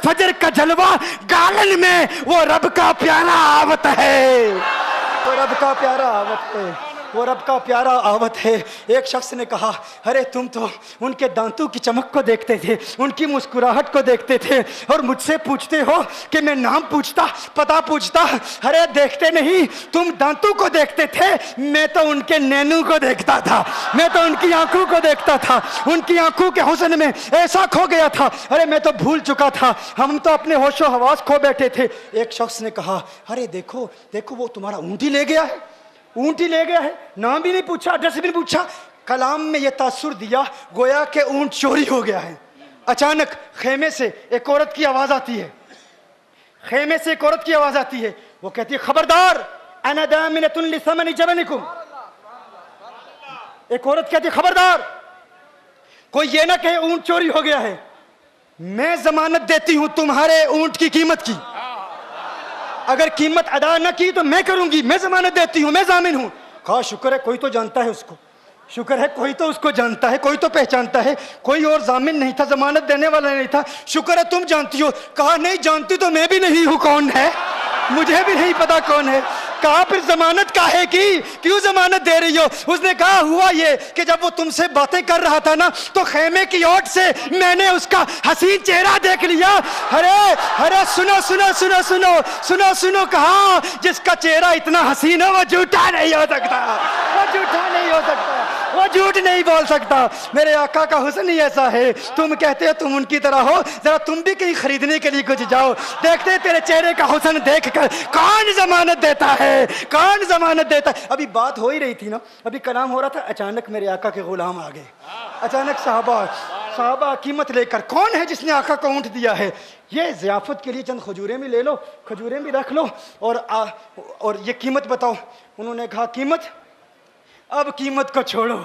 फजर का जलवा गालन में, वो रब का प्यारा आवत है, वो रब का प्यारा आवत है, वो रब का प्यारा आवत है। एक शख्स ने कहा, अरे तुम तो उनके दांतों की चमक को देखते थे, उनकी मुस्कुराहट को देखते थे, और मुझसे पूछते हो कि मैं नाम पूछता, पता पूछता। अरे देखते नहीं, तुम दांतों को देखते थे, मैं तो उनके नैनू को देखता था, मैं तो उनकी आंखों को देखता था, उनकी आंखों के हुस्न में ऐसा खो गया था, अरे मैं तो भूल चुका था, हम तो अपने होशो हवास खो बैठे थे। एक शख्स ने कहा, अरे देखो देखो, वो तुम्हारा ऊँट ही ले गया है, ऊँट ही ले गया है, नाम भी नहीं पूछा, एड्रेस भी नहीं पूछा। कलाम में यह तासुर दिया गोया के ऊँट चोरी हो गया है। अचानक खेमे से एक औरत की आवाज आती है, खेमे से एक औरत की आवाज आती है, वो कहती है, खबरदार, अना दामिनतुन लिसमनि जबनिकुम। एक औरत कहती है, खबरदार, कोई ये ना कहे ऊँट चोरी हो गया है, मैं जमानत देती हूं तुम्हारे ऊँट की कीमत की, अगर कीमत अदा न की तो मैं करूंगी, मैं जमानत देती हूं, मैं जामिन हूं। कहा, शुक्र है कोई तो जानता है उसको, शुक्र है कोई तो उसको जानता है, कोई तो पहचानता है, कोई और जामिन नहीं था, जमानत देने वाला नहीं था, शुक्र है तुम जानती हो। कहा, नहीं जानती तो मैं भी नहीं हूं, कौन है, मुझे भी नहीं पता कौन है। कहा, फिर जमानत काहे की, क्यों जमानत दे रही हो? उसने कहा, हुआ ये कि जब वो तुमसे बातें कर रहा था ना, तो खेमे की ओट से मैंने उसका हसीन चेहरा देख लिया। अरे अरे सुनो सुनो सुनो सुनो सुनो सुनो, कहा, जिसका चेहरा इतना हसीन हो वो झूठा नहीं हो सकता, वो झूठा नहीं हो सकता, वो झूठ नहीं बोल सकता। मेरे आका का हुस्न ही ऐसा है। तुम कहते हो तुम उनकी तरह हो, जरा तुम भी कहीं खरीदने के लिए कुछ जाओ, देखते तेरे चेहरे का हुस्न देखकर कौन जमानत देता है, कौन जमानत देता है। अभी बात हो ही रही थी ना, अभी कलाम हो रहा था, अचानक मेरे आका के गुलाम आ गए, अचानक साहबा कीमत लेकर। कौन है जिसने आका को ऊँट दिया है? ये ज़ियाफत के लिए चंद खजूरें भी ले लो, खजूरें भी रख लो, और ये कीमत बताओ। उन्होंने कहा, कीमत, अब कीमत को छोड़ो,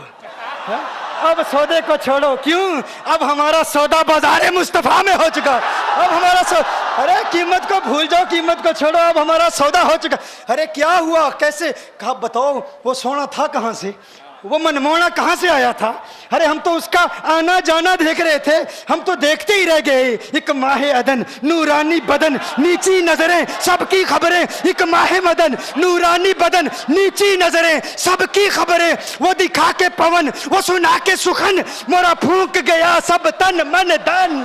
है? अब सौदे को छोड़ो। क्यों? अब हमारा सौदा बाजार मुस्तफा में हो चुका, अब हमारा अरे कीमत को भूल जाओ, कीमत को छोड़ो, अब हमारा सौदा हो चुका। अरे क्या हुआ, कैसे? कहा, बताओ वो सोना था कहाँ से, वो मनमोहना कहाँ से आया था? अरे हम तो उसका आना जाना देख रहे थे, हम तो देखते ही रह गए। एक माहे अदन, नूरानी बदन, नीची नजरें, सबकी खबरें। एक माहे मदन, नूरानी बदन, नीची नजरें, सबकी खबरें। वो दिखा के पवन, वो सुना के सुखन, मोरा फूंक गया सब तन मन धन,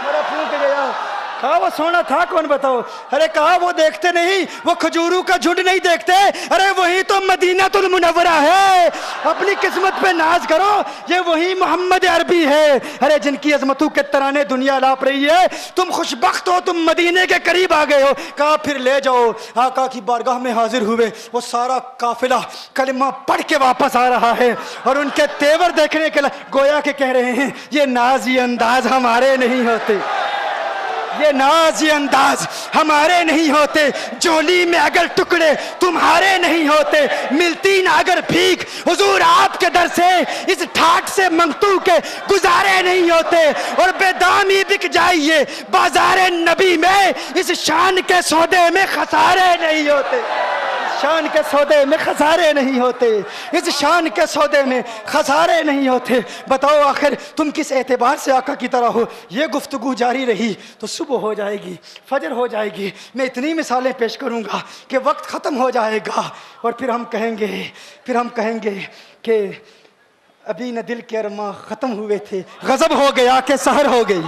मोरा फूंक गया। कहा, वो सोना था कौन, बताओ? अरे कहा, वो देखते नहीं, वो खजूरों का झुंड नहीं देखते, अरे वही तो मदीनातुल मुनव्वरा है। अपनी किस्मत पे नाज करो, ये वही मोहम्मद अरबी है, अरे जिनकी अजमतों के तराने दुनिया लाप रही है। तुम खुशबख्त हो, तुम मदीने के करीब आ गए हो। कहा, फिर ले जाओ। आका की बारगाह में हाजिर हुए, वो सारा काफिला कलिमा पढ़ के वापस आ रहा है, और उनके तेवर देखने के लिए गोया के कह रहे हैं, ये नाज ये अंदाज हमारे नहीं होते, ये नाज ये अंदाज हमारे नहीं होते, जोली में अगर टुकड़े तुम्हारे नहीं होते, मिलती ना अगर भीख हुजूर आपके दर से, इस ठाट से मंगतू के गुजारे नहीं होते, और बेदामी बिक जाइए बाजारे नबी में, इस शान के सौदे में खसारे नहीं होते, शान के सौदे में खसारे नहीं होते, इस शान के सौदे में खसारे नहीं होते। बताओ आखिर तुम किस एतबार से आका की तरह हो? ये गुफ्तगू जारी रही तो सुबह हो जाएगी, फजर हो जाएगी, मैं इतनी मिसालें पेश करूंगा कि वक्त ख़त्म हो जाएगा, और फिर हम कहेंगे कि अभी न दिल के अरमा ख़त्म हुए थे, गज़ब हो गया कि सहर हो गई,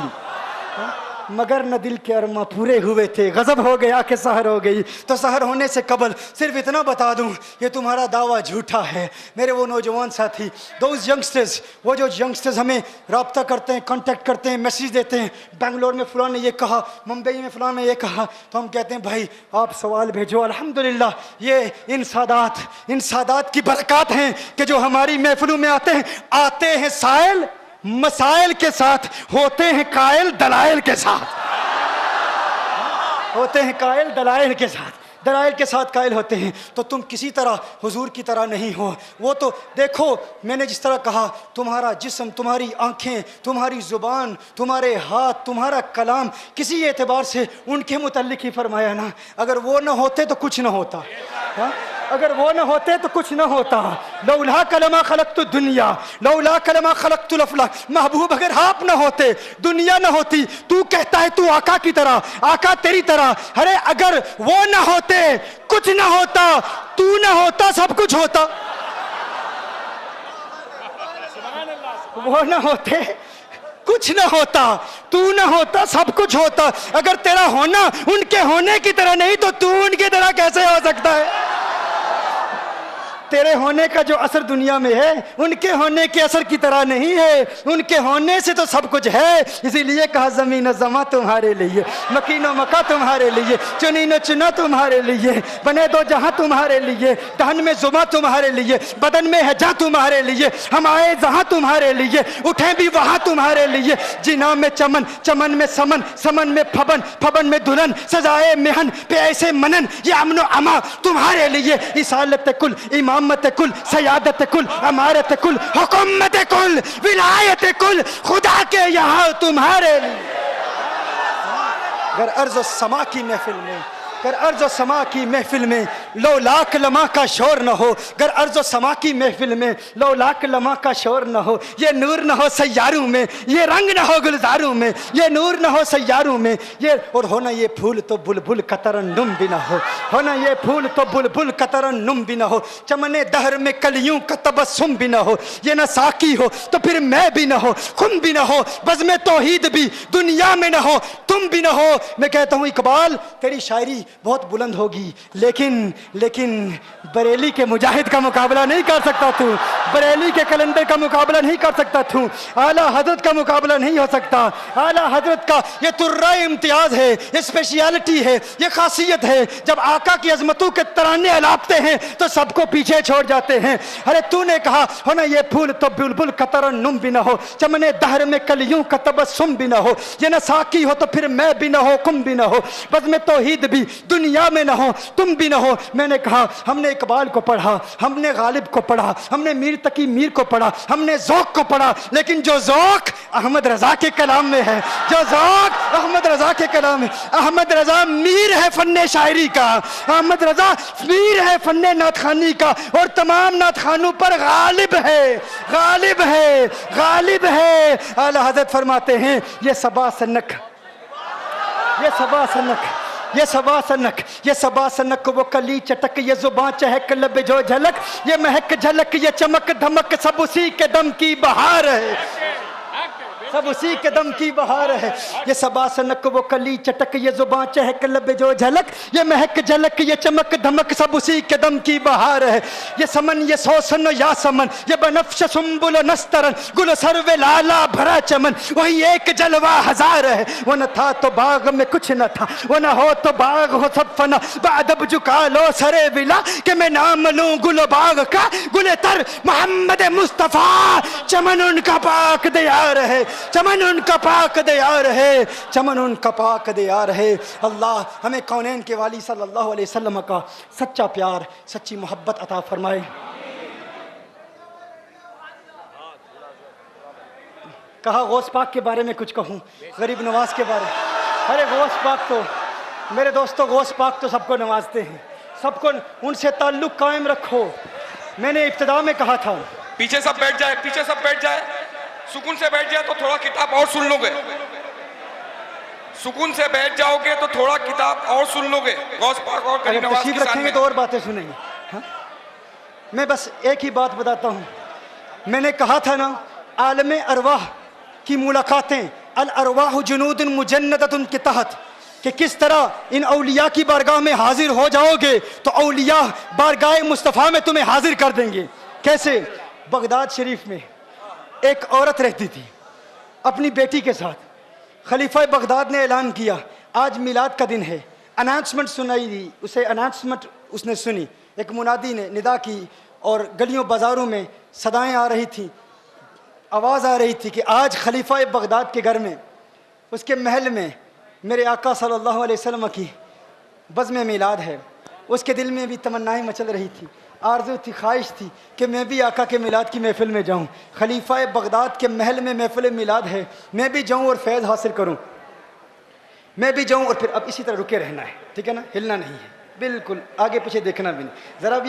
मगर न दिल के अरमा पूरे हुए थे, गज़ब हो गया कि सहर हो गई। तो सहर होने से कबल सिर्फ इतना बता दूं, ये तुम्हारा दावा झूठा है। मेरे वो नौजवान साथी, दोज यंगस्टर्स, वो जो यंगस्टर्स हमें रब्ता करते हैं, कांटेक्ट करते हैं, मैसेज देते हैं, बेंगलोर में फ़लाँ ने ये कहा, मुंबई में फ़लाँ ने ये कहा, तो हम कहते हैं भाई आप सवाल भेजो। अल्हम्दुलिल्लाह ये इन सादात की बरक़ात हैं कि जो हमारी महफ़िलों में आते हैं साइल मसाइल के साथ, होते हैं कायल दलाइल के साथ, होते हैं कायल दलाइल के साथ, दलाइल के साथ कायल होते हैं। तो तुम किसी तरह हुजूर की तरह नहीं हो। वो तो देखो, मैंने जिस तरह कहा, तुम्हारा जिस्म, तुम्हारी आंखें, तुम्हारी ज़ुबान, तुम्हारे हाथ, तुम्हारा कलाम, किसी एतबार से उनके मुतल्लिक ही फरमाया ना, अगर वो ना होते तो कुछ ना होता। हाँ? अगर वो ना होते तो कुछ ना होता। लौला कलमा खलक़तु दुनिया लौला कलमा खलक़तुल अफ़लाक। महबूब अगर आप ना होते, दुनिया ना होती, तू कहता है तू आका की तरह, आका तेरी तरह, अरे अगर वो ना होते कुछ ना होता, तू ना होता सब कुछ होता। वो ना होते कुछ ना होता, तू ना होता सब कुछ होता। अगर तेरा होना उनके होने की तरह नहीं तो तू उनकी तरह कैसे हो सकता है? तेरे होने का जो असर दुनिया में है उनके होने के असर की तरह नहीं है। उनके होने से तो सब कुछ है। इसीलिए कहा ज़मीन ज़मा तुम्हारे लिए, मकीनो मका तुम्हारे लिए, चुनी न चुना तुम्हारे लिए, बने दो जहां तुम्हारे लिए, दहन में जुमा तुम्हारे लिए, बदन में है जा तुम्हारे लिए, हम आए जहां तुम्हारे लिए, उठे भी वहां तुम्हारे लिए। जिना में चमन, चमन में समन, समन में फबन, फबन में दुल्हन, सजाए मेहन पे ऐसे मनन, ये अमनो अमा तुम्हारे लिए। इसालत कुल, इमामत कुल, सयादत कुल, अमारत कुल, हुकूमत कुल, विलायत कुल, खुदा के यहाँ तुम्हारे लिए। अगर अर्ज़ समा की महफिल में, अगर अर्ज़ समा की महफिल में लो लाख लमा का शोर न हो, अगर अर्ज़ समा की महफिल में लो लाख लमा का शोर न हो, ये नूर न हो सैयारों में, ये रंग न हो गुलजारों में, ये नूर न हो सैयारों में, ये और होना ये फूल तो बुलबुल का तरन्नुम भी ना हो ना ये फूल तो बुलबुल का तरन्नुम भी ना हो, चमने दहर में कलियों का तबस्सुम भी ना हो, ये ना साकी हो तो फिर मैं भी ना हो, खुम भी ना हो, बज़्म तौहीद भी दुनिया में ना हो, तुम भी ना हो। मैं कहता हूँ इकबाल तेरी शायरी बहुत बुलंद होगी, लेकिन बरेली के मुजाहिद का मुकाबला नहीं कर सकता तू, बरेली के कलंदर का मुकाबला नहीं कर सकता तू, आला हजरत का मुकाबला नहीं हो सकता। आला हजरत का ये तुर्रा इम्तियाज है, ये स्पेशलिटी है, ये खासियत है। जब आका की अजमतों के तराने अलापते हैं तो सबको पीछे छोड़ जाते हैं। अरे तूने कहा हो ना ये फूल तो बुलबुल का तरन्नुम भी ना हो, चमने दहर में कलियों का तबस्सुम भी ना हो, ये ना साकी हो तो फिर मैं भी ना हो, कुम भी ना हो, बज़्म तौहीद भी दुनिया में ना हो, तुम भी ना हो। मैंने कहा हमने इकबाल को पढ़ा, हमने गालिब को पढ़ा, हमने मीर तकी मीर को पढ़ा, हमने ज़ौक़ को पढ़ा, लेकिन जो ज़ौक़ अहमद रज़ा के कलाम में है, जो ज़ौक़ अहमद रज़ा के कलाम में, अहमद रज़ा मीर है फन्ने शायरी का, अहमद रज़ा मीर है फन्ने नातखानी का, और तमाम नातखानों पर गालिब है, गालिब है, गालिब है। आला हज़रत फरमाते हैं ये सबा सनक, ये सबा सनक, ये सबा सनक, ये सबा सनक, वो कली चटक, ये जुबां चहक, लब जो झलक, ये महक झलक, ये चमक धमक, सब उसी के दम की बहार है, सब उसी के दम की बहार है। ये सबा सनक, वो कली चटक, ये जुबां चहक, लब जो झलक, ये महक झलक, ये चमक धमक, सब उसी के दम की बहार है। ये समन, ये सौसन या समन, ये बनफ्श सुम्बुल नस्तरन, गुल सर्वे लाला भरा चमन, वही एक जलवा हजार है। वो न था तो बाग में कुछ न था, वो न हो तो बाग हो सब फना, बादब झुका लो सरे विला कि मैं नाम लूं गुल बाग का, गुल तर मोहम्मद मुस्तफ़ा, चमन उनका पाक दयार है, चमन उनका पाक दयार है, चमन उनका पाक दयार है। अल्लाह हमें कौनैन के वाली सल्लल्लाहु अलैहि वसल्लम का सच्चा प्यार, सच्ची मोहब्बत अता फरमाए। कहा गौस पाक के बारे में कुछ कहूँ, गरीब नवाज के बारे। अरे गौस पाक तो मेरे दोस्तों, गौस पाक तो सबको नवाजते हैं, सबको उनसे ताल्लुक़ कायम रखो। मैंने इब्तिदा में कहा था, पीछे सब बैठ जाए, पीछे सब बैठ जाए, सुकून से बैठ जाए तो थोड़ा किताब और सुन लोगे, सुकून से बैठ जाओगे तो थोड़ा किताब और सुन लोगे। गौस पाक और करीम नवाज की रखेंगे तो और बातें सुनेंगे। हाँ? मैं बस एक ही बात बताता हूँ, मैंने कहा था ना आलम अरवाह की मुलाकातें, अल अरवाह जुनूदुन मुजन्नदतुन के तहत, कि किस तरह इन औलिया की बारगाह में हाजिर हो जाओगे तो औलिया बारगाह मुस्तफ़ा में तुम्हें हाजिर कर देंगे। कैसे? बगदाद शरीफ में एक औरत रहती थी अपनी बेटी के साथ, खलीफा बगदाद ने ऐलान किया आज मिलाद का दिन है, अनाउंसमेंट सुनाई दी उसे, अनाउंसमेंट उसने सुनी, एक मुनादी ने निदा की और गलियों बाज़ारों में सदाएं आ रही थी, आवाज़ आ रही थी कि आज खलीफा बगदाद के घर में, उसके महल में मेरे आका सल्लल्लाहु अलैहि वसल्लम की बज़्म मिलाद है। उसके दिल में भी तमन्नाएं मचल रही थी, आरज़ू थी, ख्वाहिश थी कि मैं भी आका के मिलाद की महफ़िल में जाऊं, खलीफा बगदाद के महल में महफ़िल मिलाद है, मैं भी जाऊं और फैज़ हासिल करूं, मैं भी जाऊं। और फिर अब इसी तरह रुके रहना है, ठीक है ना, हिलना नहीं है, बिल्कुल आगे पीछे देखना भी नहीं, ज़रा भी